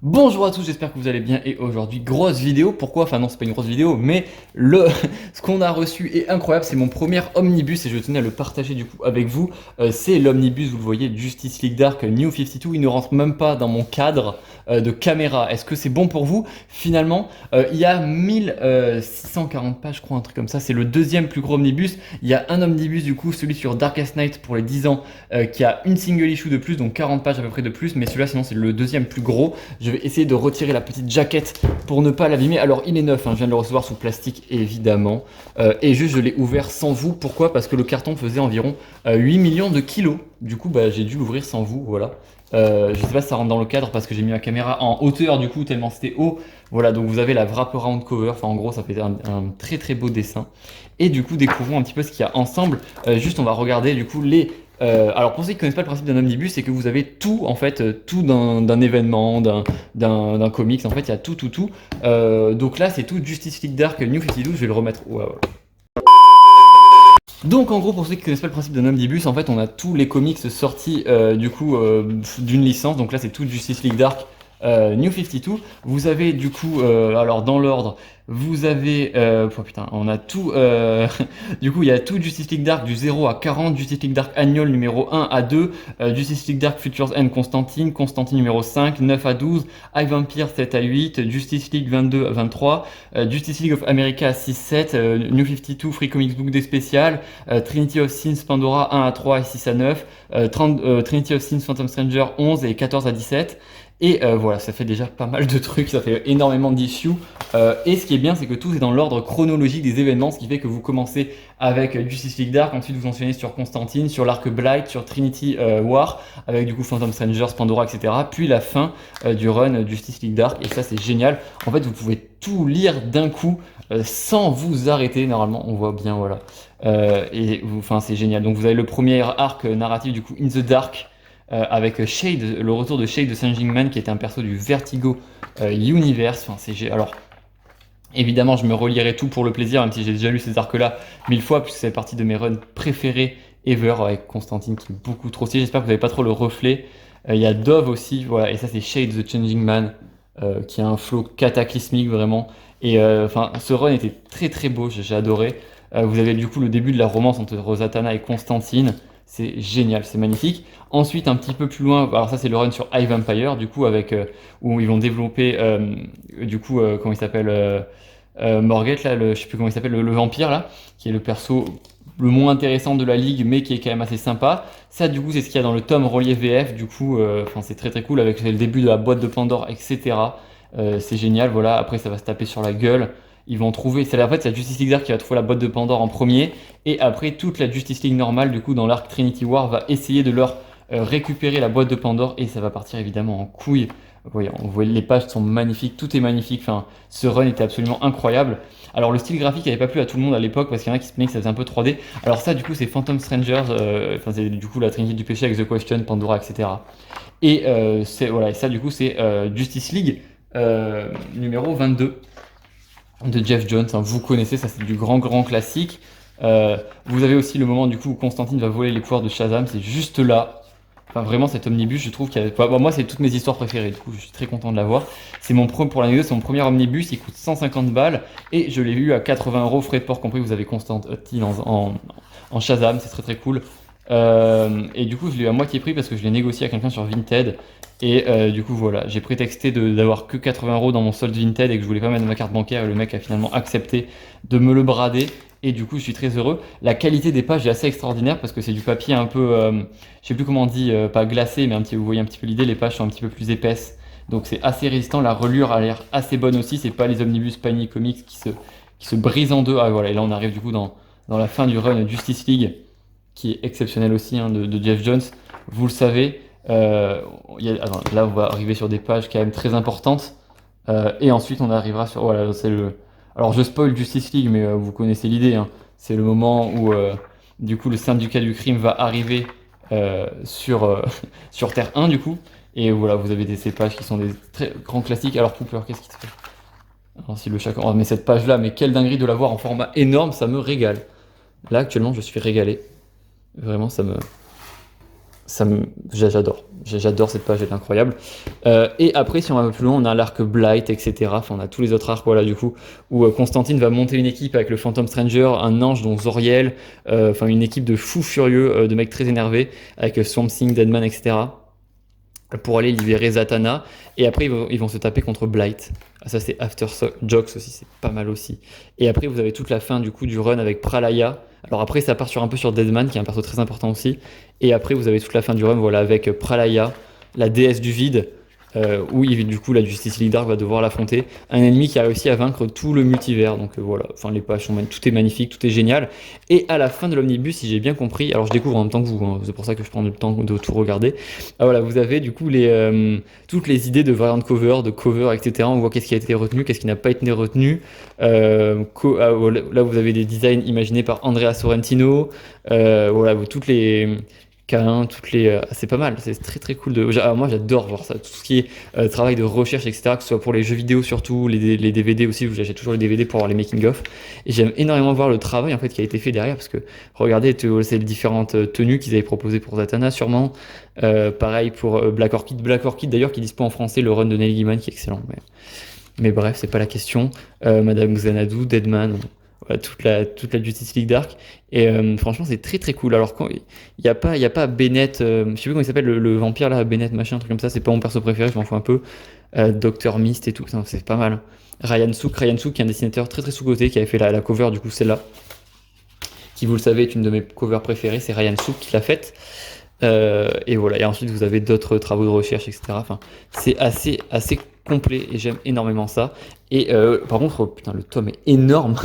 Bonjour à tous, j'espère que vous allez bien et aujourd'hui grosse vidéo. Pourquoi? Enfin non, c'est pas une grosse vidéo, mais ce qu'on a reçu est incroyable. C'est mon premier omnibus et je tenais à le partager du coup avec vous. C'est l'omnibus, vous le voyez, Justice League Dark New 52. Il ne rentre même pas dans mon cadre de caméra. Est-ce que c'est bon pour vous? Finalement, il y a 1640 pages, je crois, un truc comme ça. C'est le deuxième plus gros omnibus. Il y a un omnibus du coup, celui sur Darkest Night pour les 10 ans, qui a une single issue de plus, donc 40 pages à peu près de plus. Mais celui-là, sinon, c'est le deuxième plus gros. Je vais essayer de retirer la petite jaquette pour ne pas l'abîmer. Alors il est neuf, hein, je viens de le recevoir sous plastique évidemment. Et juste je l'ai ouvert sans vous. Pourquoi? Parce que le carton faisait environ 8 millions de kilos. Du coup bah, j'ai dû l'ouvrir sans vous, voilà. Je sais pas si ça rentre dans le cadre parce que j'ai mis ma caméra en hauteur du coup tellement c'était haut. Voilà, donc vous avez la wraparound cover. Enfin en gros ça fait un très très beau dessin. Et du coup découvrons un petit peu ce qu'il y a ensemble. Juste on va regarder du coup les alors pour ceux qui ne connaissent pas le principe d'un omnibus, c'est que vous avez tout en fait, tout d'un événement, d'un comics, en fait il y a tout. Donc là c'est tout Justice League Dark New 52, je vais le remettre. Ouais, voilà. Donc en gros pour ceux qui ne connaissent pas le principe d'un omnibus, en fait on a tous les comics sortis du coup d'une licence, donc là c'est tout Justice League Dark New 52. Vous avez du coup, alors dans l'ordre, vous avez, oh putain, on a tout, du coup il y a tout Justice League Dark du 0 à 40, Justice League Dark Annual numéro 1 à 2, Justice League Dark Futures End Constantine, Constantine numéro 5, 9 à 12, High Vampire 7 à 8, Justice League 22 à 23, Justice League of America 6-7, New 52 Free Comics Book des spéciales, Trinity of Sins Pandora 1 à 3 et 6 à 9, Trinity of Sins Phantom Stranger 11 et 14 à 17. Et voilà, ça fait déjà pas mal de trucs, ça fait énormément d'issues. Et ce qui est bien, c'est que tout est dans l'ordre chronologique des événements, ce qui fait que vous commencez avec Justice League Dark, ensuite vous enchaînez sur Constantine, sur l'arc Blight, sur Trinity War, avec du coup Phantom Strangers, Pandora, etc. Puis la fin du run Justice League Dark, et ça c'est génial. En fait, vous pouvez tout lire d'un coup sans vous arrêter. Normalement, on voit bien, voilà. Enfin, c'est génial. Donc vous avez le premier arc narratif du coup In the Dark avec Shade, le retour de Shade de Changing Man qui était un perso du Vertigo Universe. Enfin, alors évidemment je me relirai tout pour le plaisir, même si j'ai déjà lu ces arcs là 1000 fois, puisque ça fait partie de mes runs préférés ever, avec Constantine qui est beaucoup trop stylé. J'espère que vous n'avez pas trop le reflet. Il y a Dove aussi, voilà, et ça c'est Shade the Changing Man qui a un flow cataclysmique vraiment. Et enfin ce run était très très beau, j'ai adoré. Vous avez du coup le début de la romance entre Rosatana et Constantine. C'est génial, c'est magnifique. Ensuite, un petit peu plus loin, alors ça c'est le run sur High Vampire, du coup, avec où ils vont développer, du coup, comment il s'appelle, Morgeth, là, je sais plus comment il s'appelle, le vampire, là, qui est le perso le moins intéressant de la ligue, mais qui est quand même assez sympa. Ça, du coup, c'est ce qu'il y a dans le tome relié VF, du coup, enfin, c'est très très cool, avec le début de la boîte de Pandore, etc. C'est génial, voilà. Après, ça va se taper sur la gueule. Ils vont trouver, en fait, c'est la Justice League Dark qui va trouver la boîte de Pandore en premier, et après, toute la Justice League normale, du coup, dans l'arc Trinity War, va essayer de leur récupérer la boîte de Pandore, et ça va partir évidemment en couille. Voyez, on voit, les pages sont magnifiques, tout est magnifique, enfin, ce run était absolument incroyable. Alors le style graphique n'avait pas plu à tout le monde à l'époque parce qu'il y en a qui se plaignaient que ça faisait un peu 3D. Alors ça du coup c'est Phantom Strangers, enfin c'est du coup la Trinité du péché avec The Question, Pandora, etc. Et voilà, et ça du coup c'est Justice League numéro 22 de Jeff Jones, hein. Vous connaissez, ça c'est du grand classique. Vous avez aussi le moment du coup où Constantine va voler les pouvoirs de Shazam, c'est juste là. Enfin, vraiment, cet omnibus, je trouve qu'il y a... Bon, moi, c'est toutes mes histoires préférées, du coup, je suis très content de l'avoir. C'est pour l'anecdote, c'est mon premier omnibus, il coûte 150 balles, et je l'ai eu à 80 euros, frais de port compris, vous avez Constantine en Shazam, c'est très très cool. Et du coup, je l'ai eu à moitié prix parce que je l'ai négocié à quelqu'un sur Vinted. Et du coup, voilà, j'ai prétexté d'avoir que 80 euros dans mon solde Vinted et que je voulais pas mettre ma carte bancaire. Et le mec a finalement accepté de me le brader. Et du coup, je suis très heureux. La qualité des pages est assez extraordinaire parce que c'est du papier un peu, je sais plus comment on dit, pas glacé, mais vous voyez un petit peu l'idée. Les pages sont un petit peu plus épaisses. Donc c'est assez résistant. La relure a l'air assez bonne aussi. C'est pas les omnibus Panini Comics qui se brisent en deux. Ah voilà, et là on arrive du coup dans la fin du run Justice League, qui est exceptionnel aussi, hein, de Jeff Jones. Vous le savez, attends, là on va arriver sur des pages quand même très importantes. Et ensuite on arrivera sur... Voilà, c'est le... Alors je spoil Justice League, mais vous connaissez l'idée, hein. C'est le moment où du coup le syndicat du crime va arriver sur Terre 1 du coup. Et voilà, vous avez ces pages qui sont des très grands classiques. Alors Cooper, qu'est-ce qu'il te fait? Alors, si le chacun... Oh, mais cette page-là, mais quelle dinguerie de la voir en format énorme, ça me régale. Là actuellement je suis régalé. Vraiment, J'adore cette page, elle est incroyable. Et après, si on va un peu plus loin, on a l'arc Blight, etc. Enfin, on a tous les autres arcs, voilà, du coup, où Constantine va monter une équipe avec le Phantom Stranger, un ange dont Zoriel, enfin une équipe de fous furieux, de mecs très énervés, avec Swamp Thing, Deadman, etc. pour aller libérer Zatanna. Et après, ils vont se taper contre Blight. Ah, ça, c'est After Jokes aussi, c'est pas mal aussi. Et après, vous avez toute la fin du coup du run avec Pralaya. Alors après, ça part un peu sur Deadman, qui est un perso très important aussi. Et après, vous avez toute la fin du run, voilà, avec Pralaya, la déesse du vide, où du coup la Justice League Dark va devoir l'affronter. Un ennemi qui a réussi à vaincre tout le multivers. Donc voilà, enfin les pages sont tout est magnifique, tout est génial. Et à la fin de l'omnibus, si j'ai bien compris, alors je découvre en même temps que vous, hein, c'est pour ça que je prends le temps de tout regarder. Ah, voilà, vous avez du coup toutes les idées de variantes cover, etc. On voit qu'est-ce qui a été retenu, qu'est-ce qui n'a pas été retenu. Là, vous avez des designs imaginés par Andrea Sorrentino. Voilà, toutes les K1, c'est pas mal, c'est très très cool. Moi j'adore voir ça, tout ce qui est travail de recherche, etc., que ce soit pour les jeux vidéo surtout, les DVD aussi, où j'achète toujours les DVD pour voir les making-of. Et j'aime énormément voir le travail en fait qui a été fait derrière, parce que regardez, c'est les différentes tenues qu'ils avaient proposées pour Zatanna sûrement. Pareil pour Black Orchid d'ailleurs qui dispose en français le run de Neil Gaiman qui est excellent. Mais bref, c'est pas la question. Madame Xanadu, Deadman, voilà, toute la Justice League Dark. Et franchement, c'est très très cool. Alors, il n'y a pas Bennett, je sais plus comment il s'appelle, le vampire là, Bennett machin, un truc comme ça, c'est pas mon perso préféré, je m'en fous un peu. Dr. Mist et tout, c'est pas mal. Ryan Sook qui est un dessinateur très très sous-côté, qui avait fait la cover, du coup, celle-là, qui, vous le savez, est une de mes covers préférées, c'est Ryan Sook qui l'a faite. Et voilà, et ensuite vous avez d'autres travaux de recherche, etc. Enfin, c'est assez complet et j'aime énormément ça. Et par contre, putain, le tome est énorme.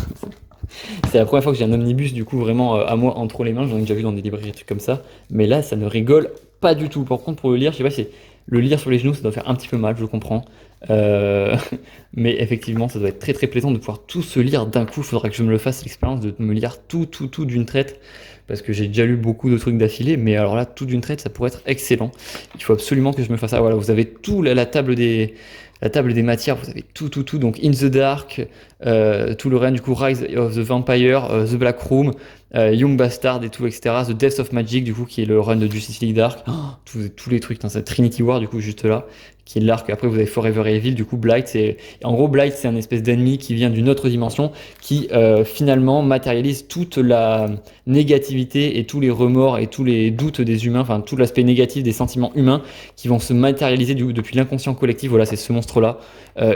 C'est la première fois que j'ai un omnibus du coup vraiment à moi entre les mains. J'en ai déjà vu dans des librairies, des trucs comme ça. Mais là, ça ne rigole pas du tout. Par contre, pour le lire, je sais pas si le lire sur les genoux, ça doit faire un petit peu mal, je comprends. Mais effectivement, ça doit être très très plaisant de pouvoir tout se lire d'un coup. Il faudra que je me le fasse l'expérience de me lire tout d'une traite. Parce que j'ai déjà lu beaucoup de trucs d'affilée, mais alors là, tout d'une traite, ça pourrait être excellent. Il faut absolument que je me fasse ça. Voilà, vous avez tout la table des matières, vous avez tout. Donc In the Dark, tout le règne du coup, Rise of the Vampire, The Black Room, Young Bastard et tout, etc. The Death of Magic, du coup, qui est le run de Justice League Dark. Tous les trucs, c'est Trinity War, du coup, juste là, qui est l'arc. Après, vous avez Forever Evil, du coup, Blight. En gros, Blight, c'est un espèce d'ennemi qui vient d'une autre dimension, qui finalement matérialise toute la négativité et tous les remords et tous les doutes des humains, enfin, tout l'aspect négatif des sentiments humains qui vont se matérialiser depuis l'inconscient collectif. Voilà, c'est ce monstre-là.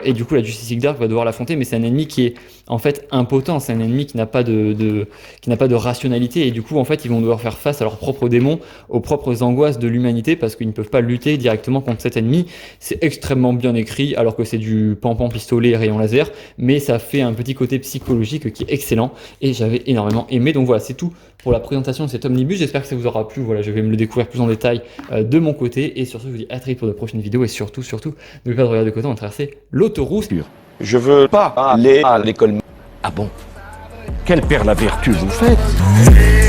Et du coup, la Justice League Dark va devoir l'affronter, mais c'est un ennemi qui est en fait impotent. C'est un ennemi qui n'a pas qui n'a pas de rationalité. Et du coup, en fait, ils vont devoir faire face à leurs propres démons, aux propres angoisses de l'humanité, parce qu'ils ne peuvent pas lutter directement contre cet ennemi. C'est extrêmement bien écrit, alors que c'est du pampan pistolet et rayon laser, mais ça fait un petit côté psychologique qui est excellent. Et j'avais énormément aimé. Donc voilà, c'est tout pour la présentation de cet omnibus. J'espère que ça vous aura plu. Voilà, je vais me le découvrir plus en détail de mon côté. Et surtout, je vous dis à très vite pour de prochaines vidéos. Et surtout, n'oubliez pas de regarder de côté, on va traverser l'autoroute. Je veux pas aller à l'école. Ah bon? Quelle père la vertu vous faites?